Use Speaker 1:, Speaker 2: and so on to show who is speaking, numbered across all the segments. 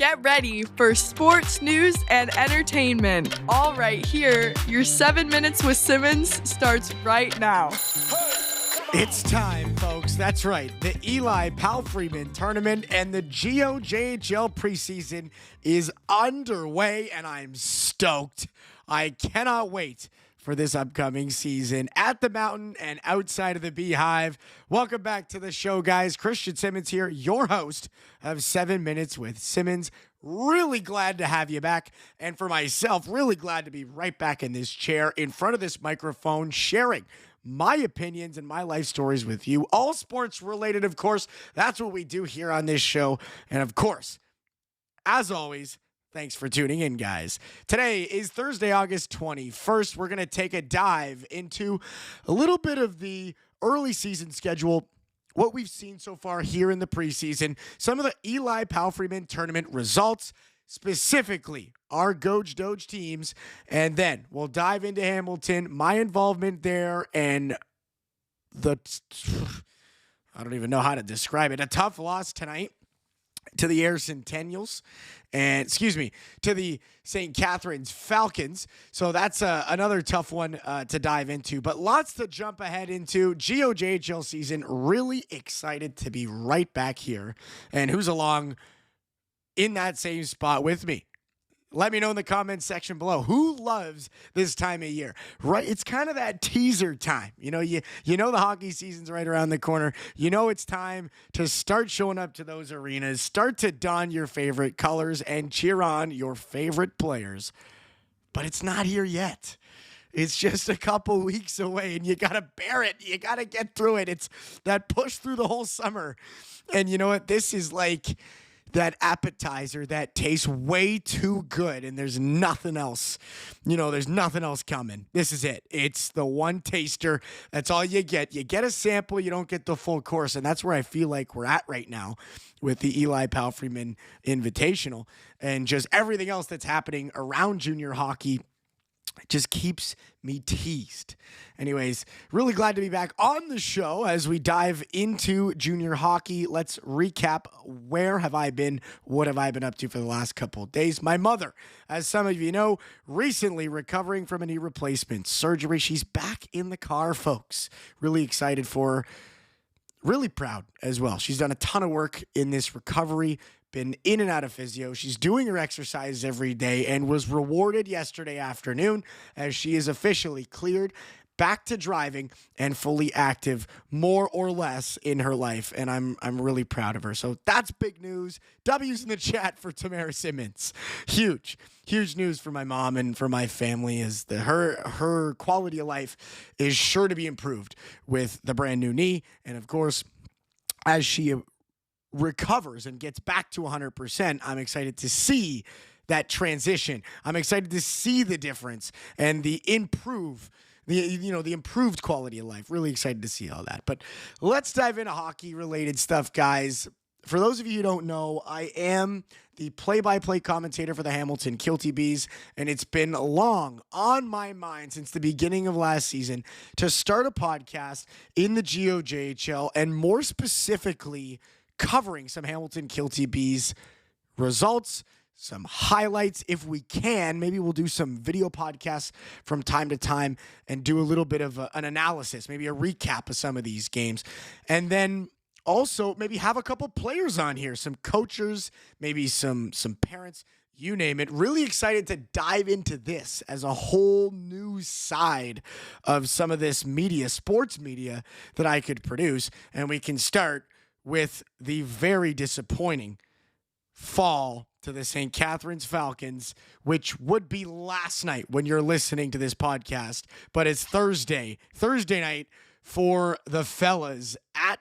Speaker 1: Get ready for sports, news, and entertainment. All right here, your 7 minutes with Simmons starts right now.
Speaker 2: It's time, folks. That's right. The Eli Palfreyman tournament and the GOJHL preseason is underway, and I'm stoked. I cannot wait for this upcoming season at the Mountain and outside of the Beehive. Welcome back to the show, guys. Christian Simmons here, your host of 7 Minutes with Simmons. Really glad to have you back. And for myself, really glad to be right back in this chair in front of this microphone, sharing my opinions and my life stories with you. All sports related, of course. That's what we do here on this show. And of course, as always, thanks for tuning in, guys. Today is Thursday, August 21st. We're going to take a dive into a little bit of the early season schedule, what we've seen so far here in the preseason, some of the Eli Palfreyman tournament results, specifically our GOJ teams, and then we'll dive into Hamilton, my involvement there, and I don't even know how to describe it, a tough loss tonight to the Air Centennials, and to the St. Catharines Falcons. So that's another tough one to dive into, but lots to jump ahead into. GOJHL season, really excited to be right back here. And who's along in that same spot with me? Let me know in the comments section below. Who loves this time of year? Right? It's kind of that teaser time. You know the hockey season's right around the corner. You know it's time to start showing up to those arenas, start to don your favorite colors and cheer on your favorite players. But it's not here yet. It's just a couple weeks away, and you got to bear it. You got to get through it. It's that push through the whole summer. And you know what? This is like that appetizer that tastes way too good, and there's nothing else. There's nothing else coming. This is it. It's the one taster. That's all you get. You get a sample. You don't get the full course, and that's where I feel like we're at right now with the Eli Palfreyman Invitational and just everything else that's happening around junior hockey. It just keeps me teased. Anyways, really glad to be back on the show as we dive into junior hockey. Let's recap. Where have I been? What have I been up to for the last couple of days? My mother, as some of you know, recently recovering from a knee replacement surgery. She's back in the car, folks. Really excited for her. Really proud as well. She's done a ton of work in this recovery, been in and out of physio. She's doing her exercise every day and was rewarded yesterday afternoon as she is officially cleared, back to driving and fully active, more or less, in her life. And I'm really proud of her. So that's big news. W's in the chat for Tamara Simmons. Huge news for my mom and for my family is that her quality of life is sure to be improved with the brand new knee. And of course, as she recovers and gets back to 100%, I'm excited to see that transition. I'm excited to see the difference and the improved quality of life. Really excited to see all that. But let's dive into hockey related stuff, guys. For those of you who don't know, I am the play-by-play commentator for the Hamilton Kilty Bees, and it's been long on my mind since the beginning of last season to start a podcast in the GOJHL, and more specifically covering some Hamilton Kilty Bees results, some highlights if we can. Maybe we'll do some video podcasts from time to time and do a little bit of an analysis, maybe a recap of some of these games. And then also maybe have a couple players on here, some coaches, maybe some parents, you name it. Really excited to dive into this as a whole new side of some of this media, sports media that I could produce. And we can start with the very disappointing fall to the St. Catharines Falcons, which would be last night when you're listening to this podcast, but it's Thursday night for the fellas at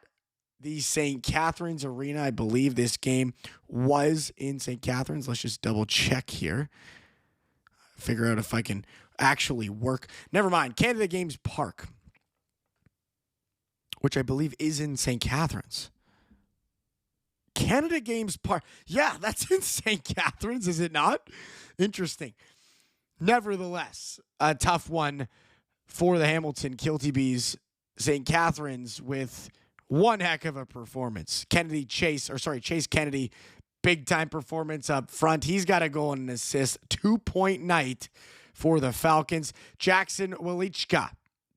Speaker 2: the St. Catharines Arena. I believe this game was in St. Catharines. Let's just double check here. Figure out if I can actually work. Never mind. Canada Games Park, which I believe is in St. Catharines. Canada Games Park. Yeah, that's in St. Catharines, is it not? Interesting. Nevertheless, a tough one for the Hamilton Kilty Bees. St. Catharines with one heck of a performance. Chase Kennedy big time performance up front. He's got a goal and an assist. 2-point night for the Falcons. Jackson Walichka,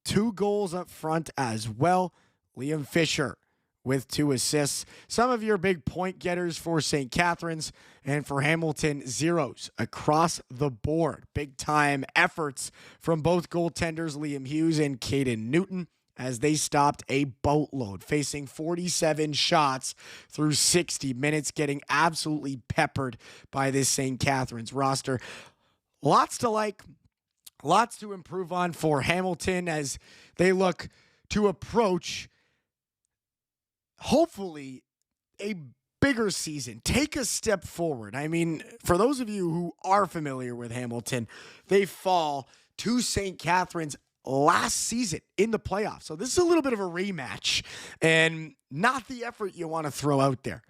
Speaker 2: 2 goals up front as well. Liam Fisher with 2 assists. Some of your big point getters for St. Catharines, and for Hamilton, zeros across the board. Big time efforts from both goaltenders, Liam Hughes and Caden Newton, as they stopped a boatload, facing 47 shots through 60 minutes, getting absolutely peppered by this St. Catharines roster. Lots to like, lots to improve on for Hamilton as they look to approach, hopefully, a bigger season. Take a step forward. I mean, for those of you who are familiar with Hamilton, they fall to St. Catharines last season in the playoffs. So this is a little bit of a rematch and not the effort you want to throw out there.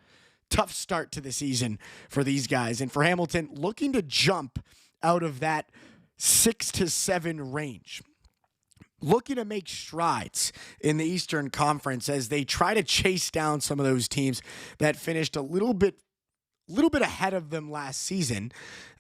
Speaker 2: Tough start to the season for these guys. And for Hamilton, looking to jump out of that 6-7 range. Looking to make strides in the Eastern Conference as they try to chase down some of those teams that finished a little bit ahead of them last season.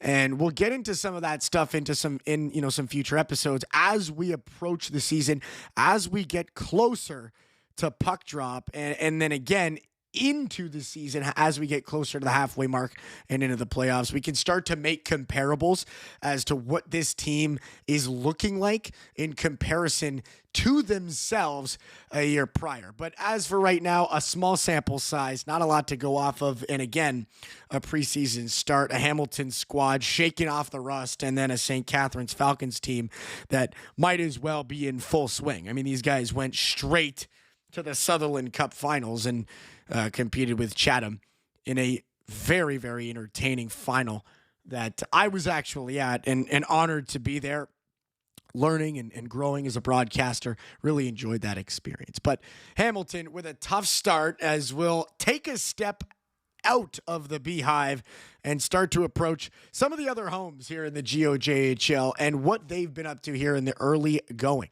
Speaker 2: And we'll get into some of that stuff into some future episodes as we approach the season, as we get closer to puck drop, and then again into the season as we get closer to the halfway mark and into the playoffs. We can start to make comparables as to what this team is looking like in comparison to themselves a year prior. But as for right now, a small sample size, not a lot to go off of. And again, a preseason start, a Hamilton squad shaking off the rust, and then a St. Catharines Falcons team that might as well be in full swing. I mean, these guys went straight to the Sutherland Cup finals and competed with Chatham in a very, very entertaining final that I was actually at and honored to be there, learning and growing as a broadcaster. Really enjoyed that experience. But Hamilton with a tough start, as we'll take a step out of the Beehive and start to approach some of the other homes here in the GOJHL and what they've been up to here in the early going.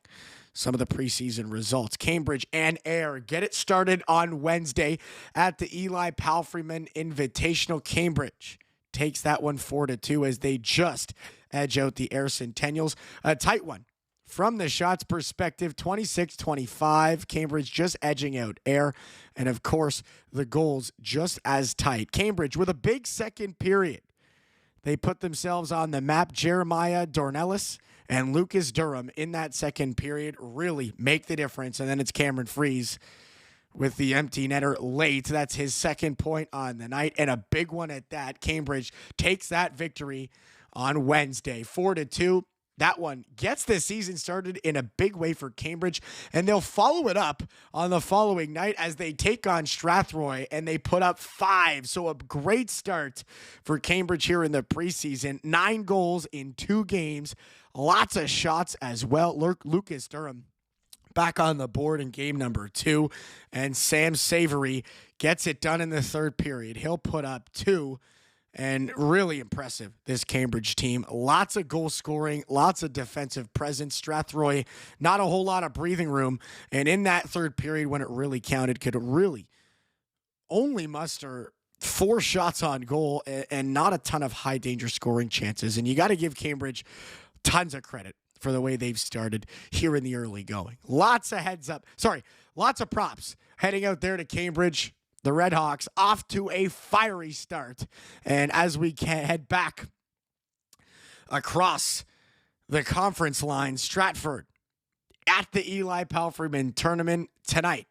Speaker 2: Some of the preseason results. Cambridge and Ayr get it started on Wednesday at the Eli Palfreyman Invitational. Cambridge takes that one 4-2 as they just edge out the Ayr Centennials. A tight one from the shots perspective, 26-25. Cambridge just edging out Ayr. And of course, the goals just as tight. Cambridge with a big second period. They put themselves on the map. Jeremiah Dornelis and Lucas Durham in that second period really make the difference. And then it's Cameron Fries with the empty netter late. That's his second point on the night, and a big one at that. Cambridge takes that victory on Wednesday, 4-2. That one gets the season started in a big way for Cambridge, and they'll follow it up on the following night as they take on Strathroy, and they put up 5. So a great start for Cambridge here in the preseason. 9 goals in 2 games. Lots of shots as well. Lucas Durham back on the board in game number 2. And Sam Savory gets it done in the third period. He'll put up 2. And really impressive, this Cambridge team. Lots of goal scoring, lots of defensive presence. Strathroy, not a whole lot of breathing room. And in that third period, when it really counted, could really only muster 4 shots on goal and not a ton of high danger scoring chances. And you got to give Cambridge tons of credit for the way they've started here in the early going. Lots of props heading out there to Cambridge. The Redhawks off to a fiery start. And as we head back across the conference line, Stratford at the Eli Palfreyman tournament tonight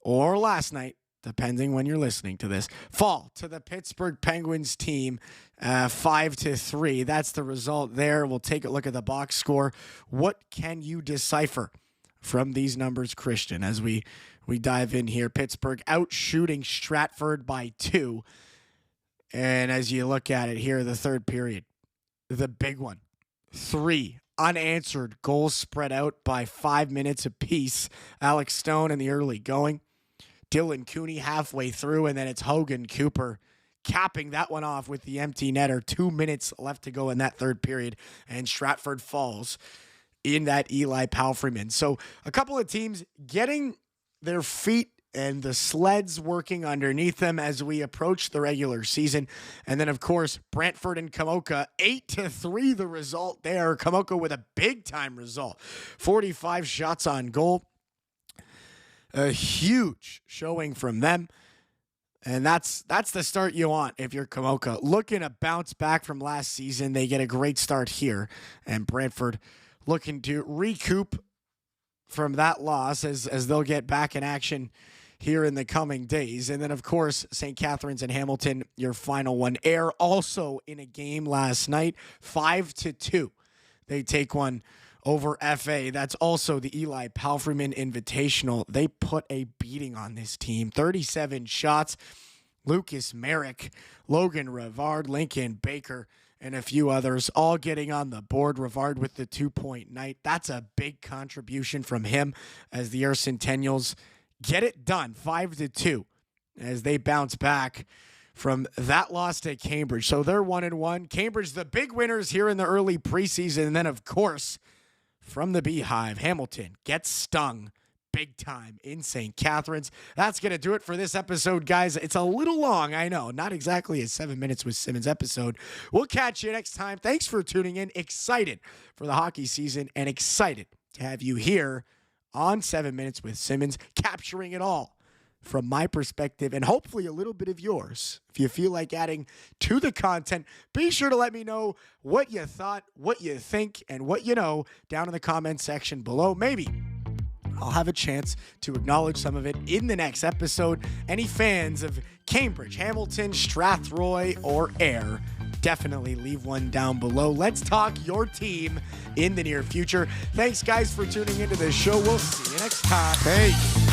Speaker 2: or last night, depending when you're listening to this, fall to the Pittsburgh Penguins team 5-3. That's the result there. We'll take a look at the box score. What can you decipher from these numbers, Christian, as we dive in here? Pittsburgh out shooting Stratford by 2. And as you look at it here, the third period, the big one, 3 unanswered goals spread out by 5 minutes apiece. Alex Stone in the early going, Dylan Cooney halfway through, and then it's Hogan Cooper capping that one off with the empty netter. 2 minutes left to go in that third period, and Stratford falls in that Eli Palfreyman. So a couple of teams getting their feet and the sleds working underneath them as we approach the regular season. And then, of course, Brantford and Kamoka, 8-3 the result there. Kamoka with a big-time result, 45 shots on goal. A huge showing from them. And that's the start you want if you're Kamoka. Looking to bounce back from last season. They get a great start here. And Brantford looking to recoup from that loss as they'll get back in action here in the coming days. And then, of course, St. Catharines and Hamilton, your final one. Ayr also in a game last night, 5-2. They take one over FA. That's also the Eli Palfreyman Invitational. They put a beating on this team. 37 shots. Lucas Merrick, Logan Rivard, Lincoln Baker, and a few others all getting on the board. Rivard with the 2-point night. That's a big contribution from him as the Ayr Centennials get it done, 5-2, as they bounce back from that loss to Cambridge. So they're 1-1. Cambridge, the big winners here in the early preseason. And then, of course, from the Beehive, Hamilton gets stung big time in St. Catharines. That's going to do it for this episode, guys. It's a little long, I know. Not exactly a 7 minutes with Simmons episode. We'll catch you next time. Thanks for tuning in. Excited for the hockey season and excited to have you here on 7 Minutes with Simmons, capturing it all from my perspective and hopefully a little bit of yours. If you feel like adding to the content, be sure to let me know what you thought, what you think, and what you know down in the comment section below. Maybe I'll have a chance to acknowledge some of it in the next episode. Any fans of Cambridge, Hamilton, Strathroy, or Ayr, definitely leave one down below. Let's talk your team in the near future. Thanks, guys, for tuning into the show. We'll see you next time.
Speaker 3: Hey.